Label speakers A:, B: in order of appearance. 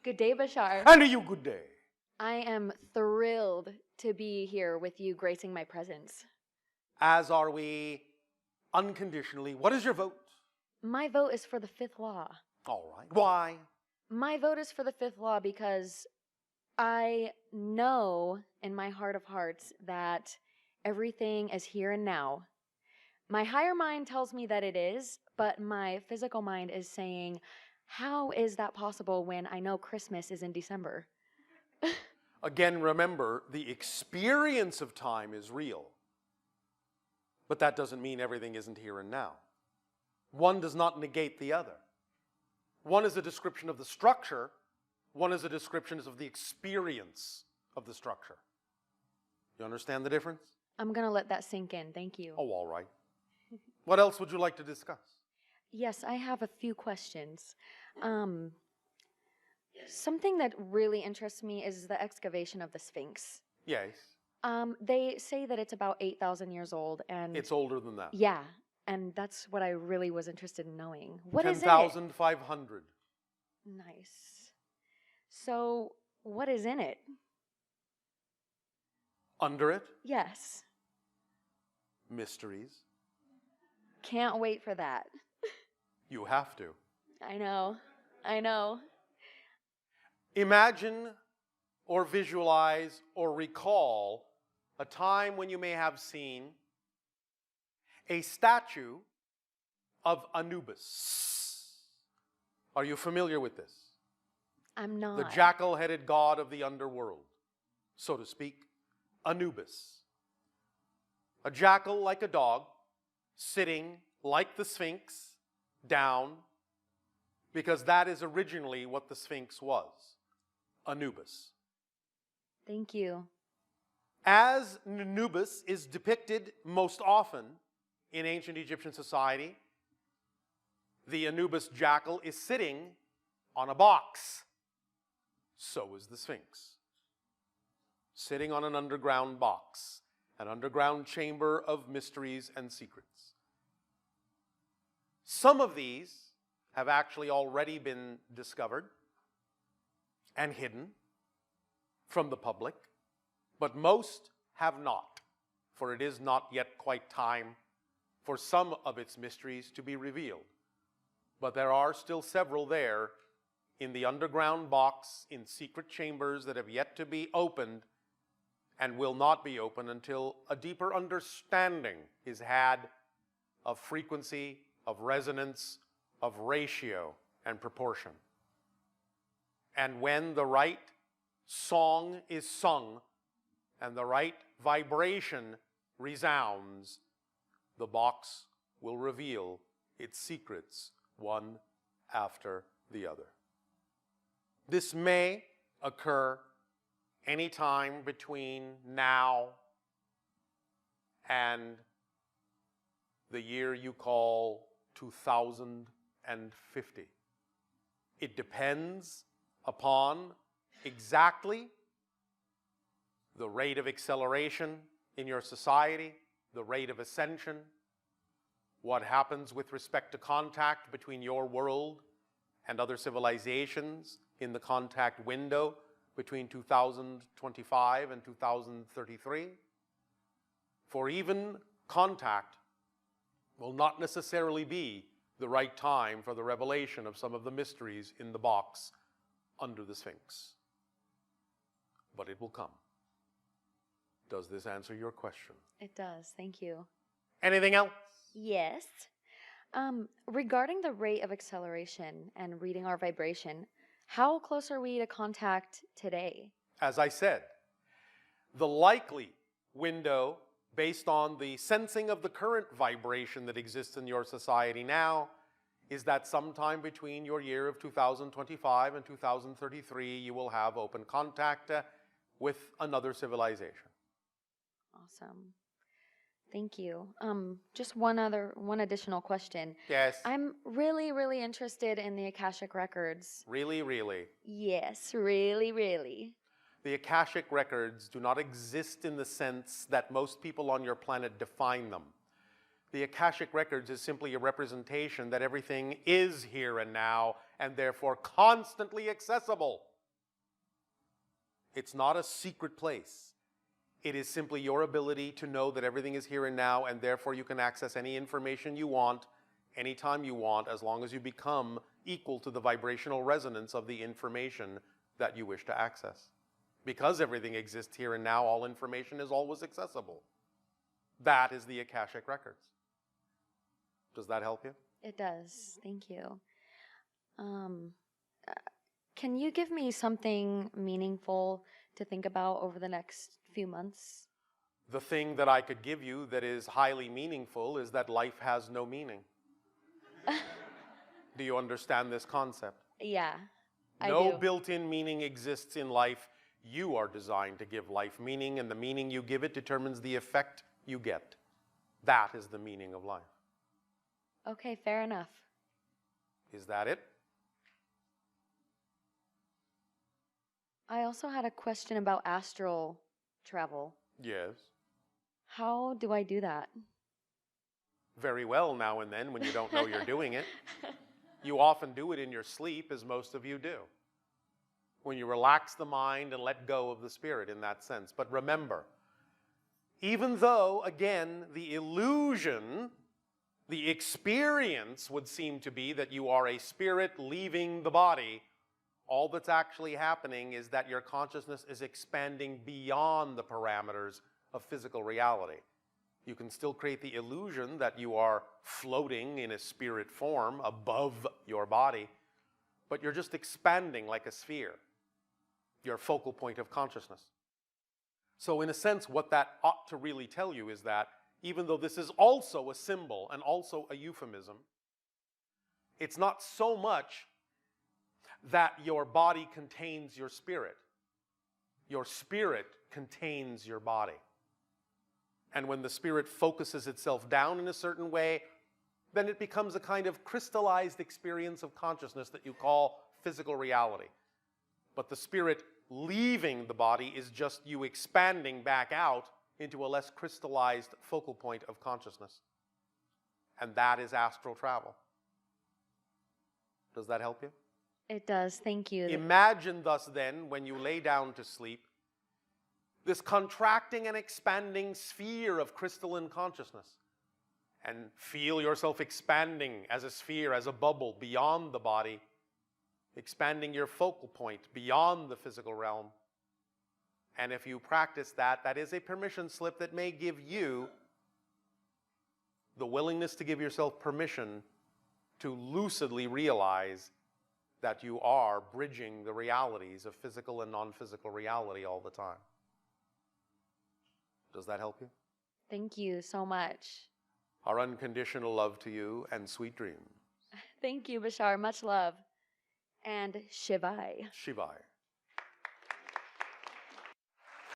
A: Good day, Bashar.
B: And to you, good day.
A: I am thrilled to be here with you, gracing my presence.
B: As are we unconditionally. What is your vote?
A: My vote is for the fifth law.
B: All right. Why?
A: My vote is for the fifth law because I know in my heart of hearts that everything is here and now. My higher mind tells me that it is, but my physical mind is saying, how is that possible when I know Christmas is in December?
B: Again, remember, the experience of time is real. But that doesn't mean everything isn't here and now. One does not negate the other. One is a description of the structure. One is a description of the experience of the structure. You understand the difference?
A: I'm going to let that sink in. Thank you.
B: Oh, all right. What else would you like to discuss?
A: Yes, I have a few questions. Something that really interests me is the excavation of the Sphinx.
B: Yes.
A: They say that it's about 8,000 years old, and
B: It's older than that.
A: yeah, and that's what I really was interested in knowing. What is it?
B: 10,500.
A: Nice. So, what is in it?
B: Under it,
A: Yes.
B: mysteries.
A: Can't wait for that.
B: You have to.
A: I know. I know.
B: Imagine or visualize or recall a time when you may have seen a statue of Anubis. Are you familiar with this?
A: I'm not.
B: The jackal-headed god of the underworld, so to speak, Anubis. A jackal like a dog, sitting like the Sphinx, down, because that is originally what the Sphinx was, Anubis.
A: Thank you.
B: As Anubis is depicted most often in ancient Egyptian society, the Anubis jackal is sitting on a box. So is the Sphinx. Sitting on an underground box, an underground chamber of mysteries and secrets. Some of these have actually already been discovered and hidden from the public, but most have not, for it is not yet quite time for some of its mysteries to be revealed. But there are still several there in the underground box, in secret chambers that have yet to be opened and will not be opened until a deeper understanding is had of frequency, of resonance, of ratio and proportion. And when the right song is sung and the right vibration resounds, the box will reveal its secrets one after the other. This may occur anytime between now and the year you call 2050. It depends upon exactly the rate of acceleration in your society, the rate of ascension, what happens with respect to contact between your world and other civilizations in the contact window between 2025 and 2033. For even contact will not necessarily be the right time for the revelation of some of the mysteries in the box under the Sphinx. But it will come. Does this answer your question?
A: It does. Thank you.
B: Anything else?
A: Yes. Regarding the rate of acceleration and reading our vibration, how close are we to contact today?
B: As I said, the likely window based on the sensing of the current vibration that exists in your society now is that sometime between your year of 2025 and 2033 you will have open contact with another civilization.
A: Awesome. Thank you. Just one additional question.
B: Yes.
A: I'm really interested in the Akashic Records.
B: Really, really.
A: Yes, really.
B: The Akashic Records do not exist in the sense that most people on your planet define them. The Akashic Records is simply a representation that everything is here and now and therefore constantly accessible It's not a secret place. It is simply your ability to know that everything is here and now, and therefore you can access any information you want, anytime you want, as long as you become equal to the vibrational resonance of the information that you wish to access. Because everything exists here and now, all information is always accessible. That is the Akashic Records. Does that help you?
A: It does. Thank you. Can you give me something meaningful to think about over the next few months?
B: The thing that I could give you that is highly meaningful is that life has no meaning. Do you understand this concept?
A: Yeah, I
B: No
A: do.
B: built-in meaning exists in life. You are designed to give life meaning, and the meaning you give it determines the effect you get. That is the meaning of life.
A: Okay, fair enough.
B: Is that it?
A: I also had a question about astral travel.
B: Yes.
A: How do I do that?
B: Very well now and then when you don't know you're doing it. You often do it in your sleep, as most of you do, when you relax the mind and let go of the spirit in that sense. But remember, even though, again, the illusion, the experience would seem to be that you are a spirit leaving the body, all that's actually happening is that your consciousness is expanding beyond the parameters of physical reality. You can still create the illusion that you are floating in a spirit form above your body, but you're just expanding like a sphere, your focal point of consciousness. So in a sense, what that ought to really tell you is that even though this is also a symbol and also a euphemism, it's not so much that your body contains your spirit. Your spirit contains your body. And when the spirit focuses itself down in a certain way, then it becomes a kind of crystallized experience of consciousness that you call physical reality. But the spirit leaving the body is just you expanding back out into a less crystallized focal point of consciousness. And that is astral travel. Does that help you?
A: It does. Thank you.
B: Imagine thus then, when you lay down to sleep, this contracting and expanding sphere of crystalline consciousness. And feel yourself expanding as a sphere, as a bubble beyond the body, expanding your focal point beyond the physical realm. And if you practice that, that is a permission slip that may give you the willingness to give yourself permission to lucidly realize that you are bridging the realities of physical and non-physical reality all the time. Does that help you?
A: Thank you so much.
B: Our unconditional love to you and sweet dreams.
A: Thank you, Bashar. Much love. And Shivai.
B: Shivai.